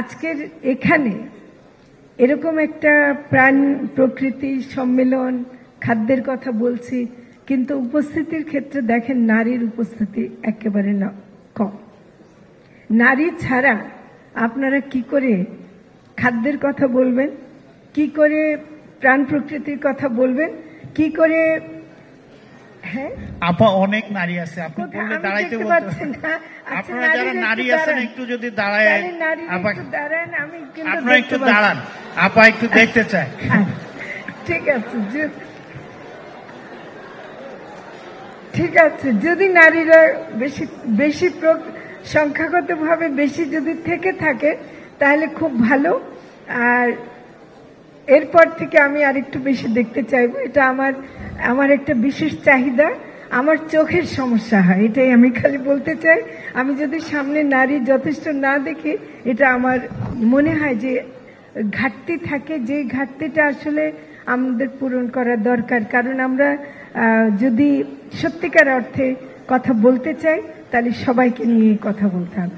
আজকের এখানে এরকম একটা প্রাণ প্রকৃতি সম্মেলন, খাদ্যের কথা বলছি, কিন্তু উপস্থিতির ক্ষেত্রে দেখেন নারীর উপস্থিতি একেবারে না কম। নারী ছাড়া আপনারা কি করে খাদ্যের কথা বলবেন, কি করে প্রাণ প্রকৃতির কথা বলবেন, কি করে? হ্যাঁ আপা, অনেক নারী আছে, আপনি বললে দাঁড়াইতে বলতে না। আপনারা যারা নারী আছেন একটু যদি দাঁড়ায়, দাঁড়ান, আমি আপনারা একটু দাঁড়ান, আপা একটু দেখতে চাই। ঠিক আছে, ঠিক আছে, যদি নারীরা বেশি বেশি সংখ্যাগতভাবে বেশি যদি থেকে থাকে তাহলে খুব ভালো। আর এরপর থেকে আমি আরেকটু বেশি দেখতে চাইবো। এটা আমার একটা বিশেষ চাহিদা। আমার চোখের সমস্যা হয়, এটাই আমি খালি বলতে চাই। আমি যদি সামনে নারী যথেষ্ট না দেখি, এটা আমার মনে হয় যে ঘাটতি থাকে, যে ঘাটতিটা আসলে আমাদের পূরণ করা দরকার। কারণ আমরা যদি সত্যিকার অর্থে কথা বলতে চাই তাহলে সবাইকে নিয়ে কথা বলতে হবে।